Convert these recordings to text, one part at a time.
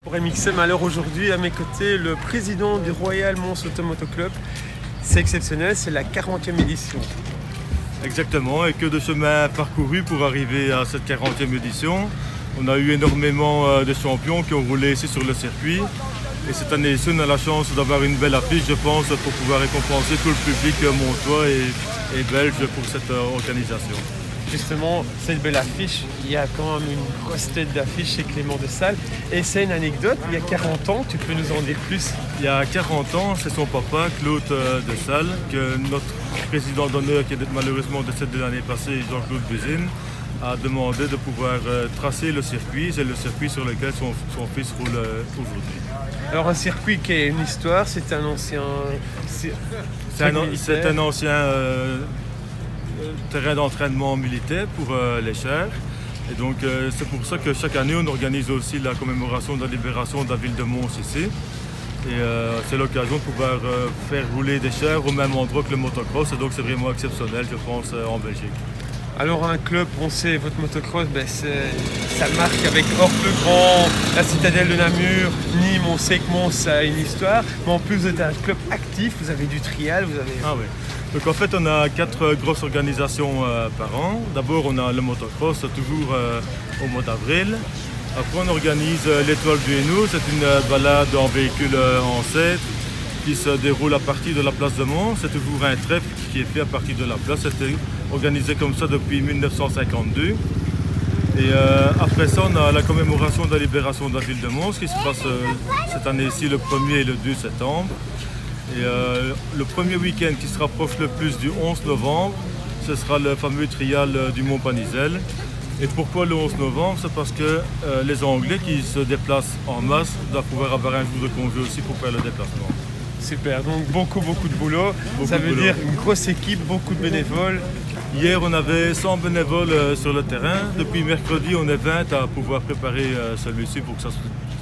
Pour MXM, alors aujourd'hui à mes côtés, le président du Royal Mons Automoto Club. C'est exceptionnel, c'est la 40e édition. Exactement, et que de chemin parcouru pour arriver à cette 40e édition. On a eu énormément de champions qui ont roulé ici sur le circuit. Et cette année-ci, on a la chance d'avoir une belle affiche, je pense, pour pouvoir récompenser tout le public montois et belge pour cette organisation. Justement, cette belle affiche, il y a quand même une grosse tête d'affiche chez Clément de Salles. Et c'est une anecdote, il y a 40 ans, tu peux nous en dire plus? Il y a 40 ans, c'est son papa, Claude de Salles, que notre président d'honneur, qui est malheureusement décédé l'année passée, Jean-Claude Buzine, a demandé de pouvoir tracer le circuit. C'est le circuit sur lequel son fils roule aujourd'hui. Alors un circuit qui a une histoire, c'est un ancien... C'est un ancien terrain d'entraînement militaire pour les chars. Et donc c'est pour ça que chaque année on organise aussi la commémoration de la libération de la ville de Mons ici. Et c'est l'occasion de pouvoir faire rouler des chars au même endroit que le motocross. Et donc c'est vraiment exceptionnel, je pense, en Belgique. Alors un club, on sait, votre motocross, ça marque avec Orpe-le-Grand, la citadelle de Namur, Nîmes, on sait que Mons a une histoire. Mais en plus vous êtes un club actif, vous avez du trial, vous avez... Ah oui. Donc en fait on a 4 grosses organisations par an. D'abord on a le motocross, toujours au mois d'avril. Après on organise l'étoile du Hainaut, c'est une balade en véhicule en 7 qui se déroule à partir de la place de Mons. C'est toujours un trèfle qui est fait à partir de la place. C'était organisé comme ça depuis 1952. Et après ça, on a la commémoration de la libération de la ville de Mons qui se passe cette année-ci le 1er et le 2 septembre. Et le premier week-end qui se rapproche le plus du 11 novembre, ce sera le fameux trial du Mont Panizelle. Et pourquoi le 11 novembre? C'est parce que les Anglais qui se déplacent en masse doivent pouvoir avoir un jour de congé aussi pour faire le déplacement. Super, donc beaucoup de boulot. Ça veut dire une grosse équipe, beaucoup de bénévoles. Hier, on avait 100 bénévoles sur le terrain. Depuis mercredi, on est 20 à pouvoir préparer celui-ci pour que ça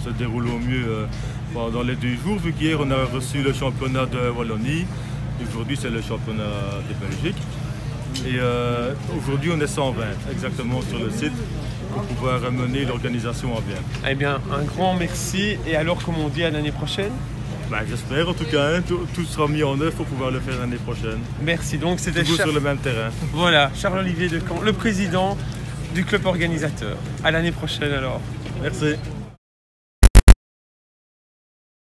se déroule au mieux pendant les 2 jours. Vu qu'hier, on a reçu le championnat de Wallonie. Aujourd'hui, c'est le championnat de Belgique. Et aujourd'hui, on est 120 exactement sur le site pour pouvoir mener l'organisation à bien. Eh bien, un grand merci. Et alors, comme on dit, à l'année prochaine? J'espère en tout cas, hein, tout sera mis en œuvre pour pouvoir le faire l'année prochaine. Merci, donc c'était toujours sur le même terrain. Voilà, Charles-Olivier Decamp, le président du club organisateur. À l'année prochaine alors. Merci.